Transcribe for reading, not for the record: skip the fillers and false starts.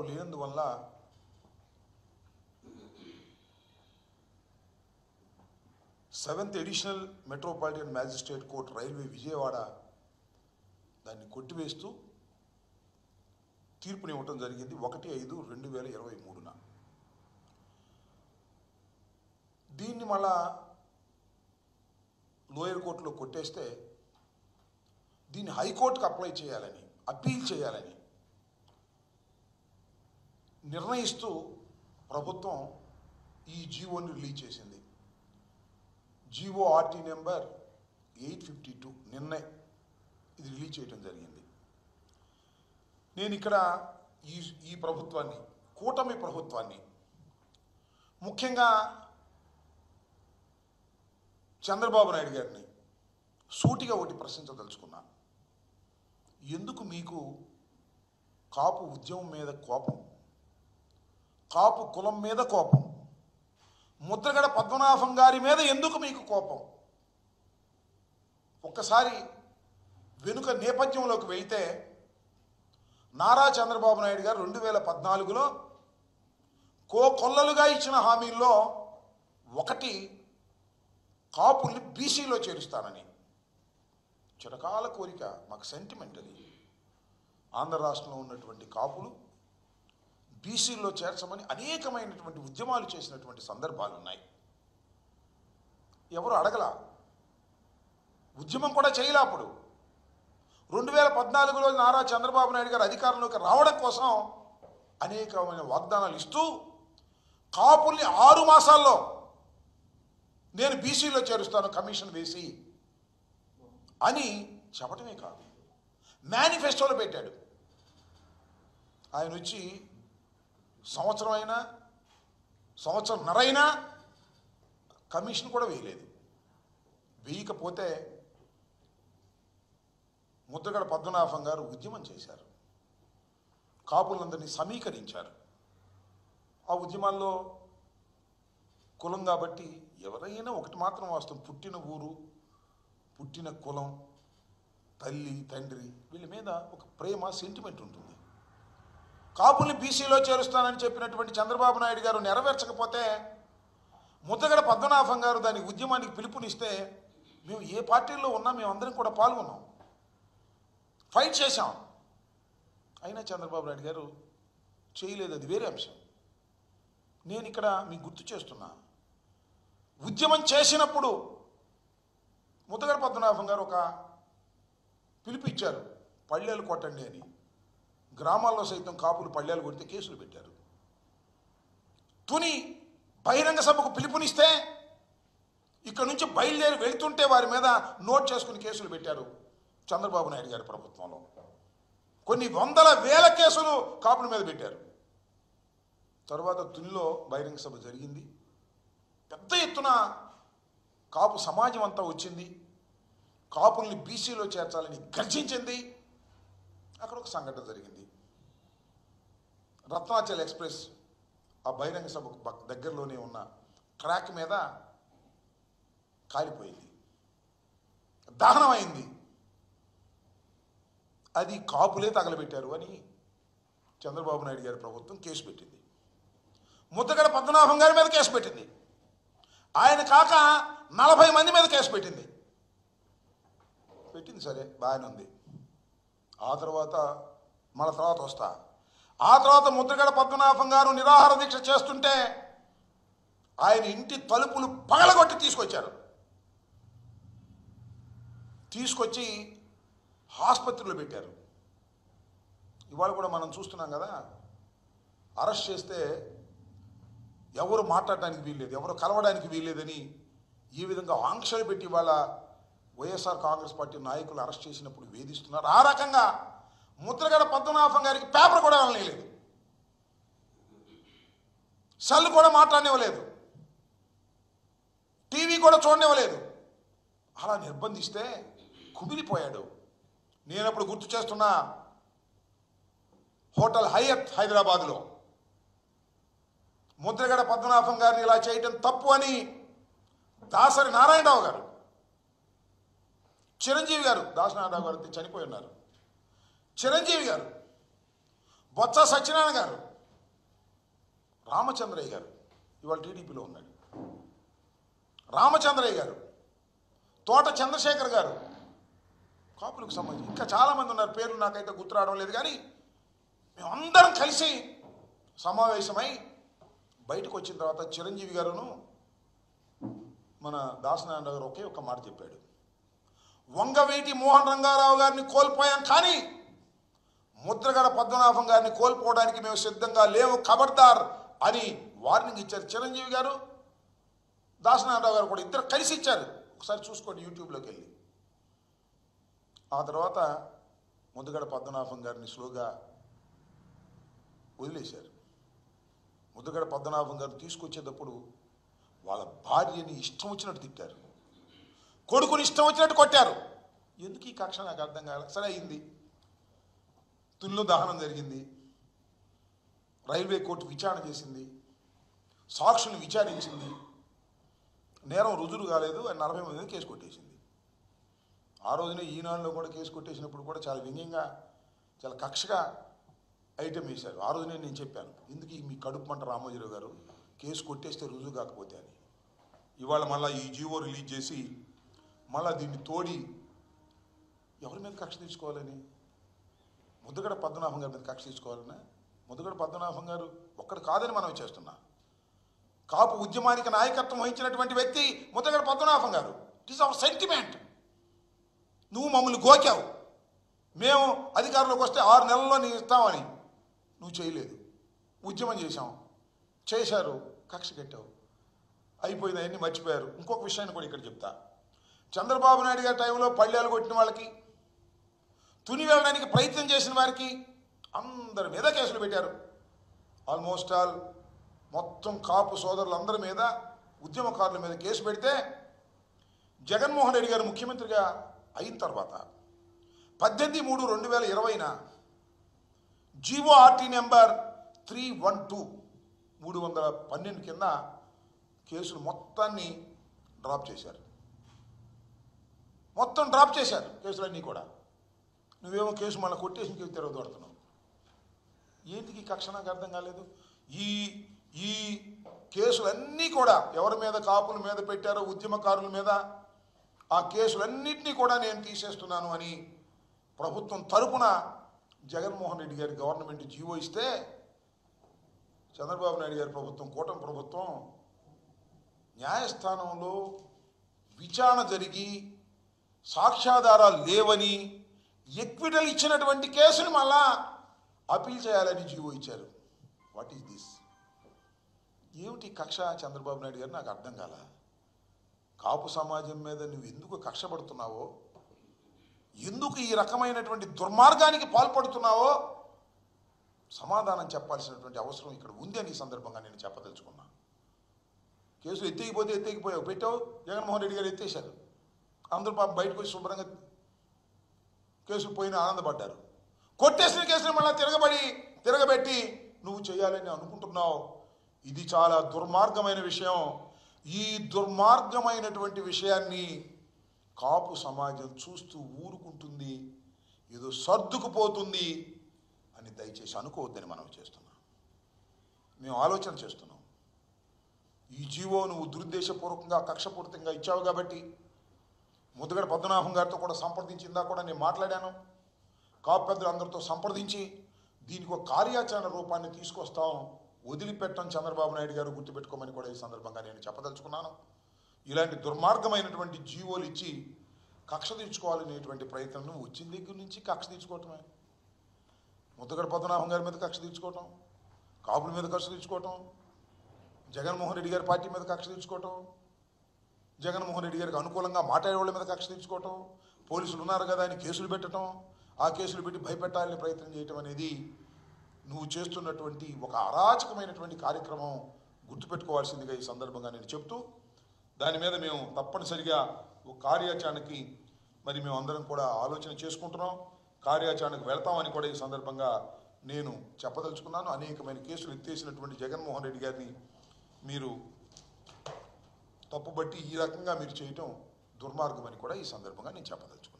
లేనందువల్ల seventh additional metropolitan magistrate court railway Vijayawada దాన్ని కొట్టివేస్తూ తీర్పునివ్వటం జరిగింది 1/5/2023న. దీన్ని మళ్ళా లోయర్ కోర్టులో కొట్టేస్తే దీన్ని హైకోర్టుకు అప్లై చేయాలని, అప్పీల్ చేయాలని నిర్ణయిస్తూ ప్రభుత్వం ఈ జీవోని రిలీజ్ చేసింది. జీవో ఆర్టీ నెంబర్ 852 నిన్నే ఇది రిలీజ్ చేయడం జరిగింది. నేను ఇక్కడ ఈ ప్రభుత్వాన్ని, కూటమి ప్రభుత్వాన్ని, ముఖ్యంగా చంద్రబాబు నాయుడు గారిని సూటిగా ఒకటి ప్రశ్నించదలుచుకున్నా. ఎందుకు మీకు కాపు ఉద్యమం మీద కోపం, కాపు కులం మీద కోపం, ముద్రగడ పద్మనాభం గారి మీద ఎందుకు మీకు కోపం? ఒక్కసారి వెనుక నేపథ్యంలోకి వెళ్తే నారా చంద్రబాబు నాయుడు గారు 2014లో కొల్లలుగా ఇచ్చిన హామీల్లో ఒకటి కాపుల్ని బీసీలో చేరుస్తానని. చిరకాల కోరిక, మాకు సెంటిమెంట్ అది. ఆంధ్ర రాష్ట్రంలో ఉన్నటువంటి కాపులు బీసీల్లో చేర్చమని అనేకమైనటువంటి ఉద్యమాలు చేసినటువంటి సందర్భాలు ఉన్నాయి. ఎవరు అడగలా, ఉద్యమం కూడా చేయలే. అప్పుడు 2014లో నారా చంద్రబాబు నాయుడు గారు అధికారంలోకి రావడం కోసం అనేకమైన వాగ్దానాలు ఇస్తూ కాపుల్ని 6 మాసాల్లో నేను బీసీలో చేరుస్తాను కమిషన్ వేసి అని చెప్పటమే కాదు, మేనిఫెస్టోలో పెట్టాడు. ఆయన వచ్చి సంవత్సరంన్నరైనా కమిషన్ కూడా వేయలేదు. వేయకపోతే ముద్రగడ పద్మనాభం గారు ఉద్యమం చేశారు, కాపులందరినీ సమీకరించారు. ఆ ఉద్యమాల్లో కులం కాబట్టి ఎవరైనా ఒకటి మాత్రం వాస్తవం, పుట్టిన ఊరు, పుట్టిన కులం, తల్లి తండ్రి వీళ్ళ మీద ఒక ప్రేమ, సెంటిమెంట్ ఉంటుంది. కాపుల్ని బీసీలో చేరుస్తానని చెప్పినటువంటి చంద్రబాబు నాయుడు గారు నెరవేర్చకపోతే ముద్రగడ పద్మనాభం గారు దాని ఉద్యమానికి పిలుపునిస్తే మేము ఏ పార్టీల్లో ఉన్నా మేమందరం కూడా పాల్గొన్నాం, ఫైట్ చేశాం. అయినా చంద్రబాబు నాయుడు గారు చేయలేదు, అది వేరే అంశం. నేను ఇక్కడ మీకు గుర్తు చేస్తున్నా, ఉద్యమం చేసినప్పుడు ముద్రగడ పద్మనాభం గారు ఒక పిలుపు ఇచ్చారు, పళ్ళేలు కొట్టండి అని. గ్రామాల్లో సైతం కాపులు పళ్ళేలు కొడితే కేసులు పెట్టారు. తుని బహిరంగ సభకు పిలుపునిస్తే ఇక్కడ నుంచి బయలుదేరి వెళ్తుంటే వారి మీద నోట్ చేసుకుని కేసులు పెట్టారు చంద్రబాబు నాయుడు గారి ప్రభుత్వంలో. కొన్ని వందల వేల కేసులు కాపుల మీద పెట్టారు. తర్వాత తునిలో బహిరంగ సభ జరిగింది, పెద్ద ఎత్తున కాపు సమాజం అంతా వచ్చింది, కాపుల్ని బీసీలో చేర్చాలని గర్జించింది. అక్కడ ఒక సంఘటన జరిగింది. రత్నాచల్ ఎక్స్ప్రెస్ ఆ బహిరంగ సభకు దగ్గరలోనే ఉన్న ట్రాక్ మీద కాలిపోయింది, దహనం అయింది. అది కాపులే తగలబెట్టారు అని చంద్రబాబు నాయుడు గారి ప్రభుత్వం కేసు పెట్టింది. ముద్రగడ పద్మనాభం గారి మీద కేసు పెట్టింది. ఆయన కాక 40 మంది మీద కేసు పెట్టింది. సరే, బాగానే ఉంది. ఆ తర్వాత వస్తా. ఆ తర్వాత ముద్రగడ పద్మనాభం గారు నిరాహార దీక్ష చేస్తుంటే ఆయన ఇంటి తలుపులు పగలగొట్టి తీసుకొచ్చి ఆసుపత్రిలో పెట్టారు. ఇవాళ కూడా మనం చూస్తున్నాం కదా, అరెస్ట్ చేస్తే ఎవరు మాట్లాడడానికి వీల్లేదు, ఎవరు కలవడానికి వీల్లేదని ఈ విధంగా ఆంక్షలు పెట్టి ఇవాళ వైఎస్ఆర్ కాంగ్రెస్ పార్టీ నాయకులు అరెస్ట్ చేసినప్పుడు వేధిస్తున్నారు. ఆ రకంగా ముద్రగడ పద్మనాభం గారికి పేపర్ కూడా వెళ్ళలేదు, సెల్ కూడా మాట్లాడనివ్వలేదు, టీవీ కూడా చూడనివ్వలేదు. అలా నిర్బంధిస్తే కుమిలిపోయాడు. నేను అప్పుడు గుర్తు చేస్తున్నా, హోటల్ హయత్ హైదరాబాద్లో ముద్రగడ పద్మనాభం గారిని ఇలా చేయటం తప్పు అని దాసరి నారాయణరావు గారు, చిరంజీవి గారు, దాసరి నారాయణరావు గారు చనిపోయి ఉన్నారు, చిరంజీవి గారు బొత్స సత్యనారాయణ గారు, రామచంద్రయ్య గారు ఇవాళ టీడీపీలో ఉన్నాడు, రామచంద్రయ్య గారు, తోట చంద్రశేఖర్ గారు, కాపులకు సంబంధించి ఇంకా చాలామంది ఉన్నారు, పేర్లు నాకైతే గుర్తు రావడం లేదు. కానీ మేమందరం కలిసి సమావేశమై బయటకు వచ్చిన తర్వాత చిరంజీవి గారును మన దాసనారాయణ గారు ఒకే ఒక మాట చెప్పాడు, వంగవీటి మోహన్ రంగారావు గారిని కోల్పోయాం కానీ ముద్రగడ పద్మనాభం గారిని కోల్పోవడానికి మేము సిద్ధంగా లేవు, ఖబర్దార్ అని వార్నింగ్ ఇచ్చారు. చిరంజీవి గారు, దాసనారాయణరావు గారు కూడా ఇద్దరు కలిసి ఇచ్చారు. ఒకసారి చూసుకోండి యూట్యూబ్లోకి వెళ్ళి. ఆ తర్వాత ముద్రగడ పద్మనాభం గారిని స్లోగా వదిలేశారు. ముద్రగడ పద్మనాభం గారు తీసుకొచ్చేటప్పుడు వాళ్ళ భార్యని ఇష్టం వచ్చినట్టు తిట్టారు, కొడుకుని ఇష్టం వచ్చినట్టు కొట్టారు. ఎందుకు ఈ కక్ష నాకు అర్థం కాలే. సరే అయింది, తుల్లో దహనం జరిగింది, రైల్వే కోర్టు విచారణ చేసింది, సాక్షులను విచారించింది, నేరం రుజువు కాలేదు అని 40 మంది కేసు కొట్టేసింది. ఆ రోజునే ఈనాడులో కూడా కేసు కొట్టేసినప్పుడు కూడా చాలా వ్యంగ్యంగా, చాలా కక్షగా ఐటెం వేశారు. ఆ రోజునే నేను చెప్పాను, ఎందుకు మీ కడుపు మంట రామోజీరావు గారు, కేసు కొట్టేస్తే రుజువు కాకపోతే అని. ఇవాళ మళ్ళీ ఈ జీవో రిలీజ్ చేసి మళ్ళీ దీన్ని తోడి ఎవరి మీద కక్ష తీసుకోవాలని, ముద్రగడ పద్మనాభం గారి మీద కక్ష తీసుకోవాలన్నా? ముద్రగడ పద్మనాభం గారు ఒక్కడు కాదని మనం చేస్తున్నా. కాపు ఉద్యమానికి నాయకత్వం వహించినటువంటి వ్యక్తి ముద్రగడ పద్మనాభం గారు. It is our sentiment. నువ్వు మమ్మల్ని గోకావు, మేము అధికారంలోకి వస్తే 6 నెలల్లో నీ ఇస్తామని నువ్వు చేయలేదు, ఉద్యమం చేశారు, కక్ష కట్టావు, అయిపోయింది, అవన్నీ మర్చిపోయారు. ఇంకొక విషయాన్ని కూడా ఇక్కడ చెప్తా. చంద్రబాబు నాయుడు గారి టైంలో పళ్ళేలు కొట్టిన వాళ్ళకి, తుని వెళ్ళడానికి ప్రయత్నం చేసిన వారికి అందరి మీద కేసులు పెట్టారు. ఆల్మోస్ట్ ఆల్ మొత్తం కాపు సోదరులందరి మీద, ఉద్యమకారుల మీద కేసు పెడితే జగన్మోహన్ రెడ్డి గారు ముఖ్యమంత్రిగా అయిన తర్వాత 18/3/2020 జీవో ఆర్టీ నెంబర్ 312 312 కింద కేసులు మొత్తాన్ని డ్రాప్ చేశారు. మొత్తం డ్రాప్ చేశారు కేసులన్నీ కూడా. నువ్వేమో కేసు మళ్ళీ కొట్టేసి కేసు తిరగదోడుతున్నావు. ఏంటికి కక్ష నాకు అర్థం కాలేదు. ఈ కేసులన్నీ కూడా ఎవరి మీద, కాపుల మీద పెట్టారో, ఉద్యమకారుల మీద, ఆ కేసులన్నింటినీ కూడా నేను తీసేస్తున్నాను అని ప్రభుత్వం తరపున జగన్మోహన్ రెడ్డి గారి గవర్నమెంట్ జీవో ఇస్తే, చంద్రబాబు నాయుడు గారి ప్రభుత్వం, కూటమి ప్రభుత్వం న్యాయస్థానంలో విచారణ జరిగి సాక్ష్యాధారాలు లేవని ఎక్విటల్ ఇచ్చినటువంటి కేసుని మళ్ళా అపీల్ చేయాలని జీవో ఇచ్చారు. What is this? ఏమిటి కక్ష చంద్రబాబు నాయుడు గారు? నాకు అర్థం కాల. కాపు సమాజం మీద నువ్వు ఎందుకు కక్ష పడుతున్నావో, ఎందుకు ఈ రకమైనటువంటి దుర్మార్గానికి పాల్పడుతున్నావో సమాధానం చెప్పాల్సినటువంటి అవసరం ఇక్కడ ఉంది అని ఈ సందర్భంగా నేను చెప్పదలుచుకున్నా. కేసులు ఎత్తేకిపోయావు, పెట్టావు, జగన్మోహన్ రెడ్డి గారు ఎత్తేశారు. అందరూ పాపం బయటకు వచ్చి శుభ్రంగా కేసులు పోయిన ఆనందపడ్డారు. కొట్టేసిన కేసులు మళ్ళీ తిరగబెట్టి నువ్వు చేయాలని అనుకుంటున్నావు. ఇది చాలా దుర్మార్గమైన విషయం. ఈ దుర్మార్గమైనటువంటి విషయాన్ని కాపు సమాజం చూస్తూ ఊరుకుంటుంది, ఏదో సర్దుకుపోతుంది అని దయచేసి అనుకోవద్దని మనం చేస్తున్నాం. మేము ఆలోచన చేస్తున్నాం. ఈ జీవో నువ్వు దురుద్దేశపూర్వకంగా, కక్షపూరితంగా ఇచ్చావు కాబట్టి ముద్రగడ పద్మనాభం గారితో కూడా సంప్రదించిందా కూడా నేను మాట్లాడాను. కాపు పెద్దలు అందరితో సంప్రదించి దీనికి ఒక కార్యాచరణ రూపాన్ని తీసుకొస్తాం, వదిలిపెట్టం చంద్రబాబు నాయుడు గారు, గుర్తుపెట్టుకోమని కూడా ఈ సందర్భంగా నేను చెప్పదలుచుకున్నాను. ఇలాంటి దుర్మార్గమైనటువంటి జీవోలు ఇచ్చి కక్ష తీర్చుకోవాలనేటువంటి ప్రయత్నం నువ్వు వచ్చిన దగ్గర నుంచి కక్ష తీర్చుకోవటమే. ముద్రగడ పద్మనాభం గారి మీద కక్ష తీర్చుకోవటం, కాపుల మీద కక్ష తీర్చుకోవటం, జగన్మోహన్ రెడ్డి గారి పార్టీ మీద కక్ష తీర్చుకోవటం, జగన్మోహన్ రెడ్డి గారికి అనుకూలంగా మాట్లాడే వాళ్ళ మీద కక్ష తీర్చుకోవటం, పోలీసులు ఉన్నారు కదా అని కేసులు పెట్టడం, ఆ కేసులు పెట్టి భయపెట్టాలని ప్రయత్నం చేయటం అనేది నువ్వు చేస్తున్నటువంటి ఒక అరాచకమైనటువంటి కార్యక్రమం. గుర్తుపెట్టుకోవాల్సిందిగా ఈ సందర్భంగా నేను చెప్తూ, దాని మీద మేము తప్పనిసరిగా ఒక కార్యాచరణకి మరి మేము అందరం కూడా ఆలోచన చేసుకుంటున్నాం, కార్యాచరణకు వెళ్తామని కూడా ఈ సందర్భంగా నేను చెప్పదలుచుకున్నాను. అనేకమైన కేసులు ఎత్తేసినటువంటి జగన్మోహన్ రెడ్డి గారిని మీరు తప్పుబట్టి ఈ రకంగా మీరు చేయటం దుర్మార్గం అని కూడా ఈ సందర్భంగా నేను చెప్పదలుచుకున్నాను.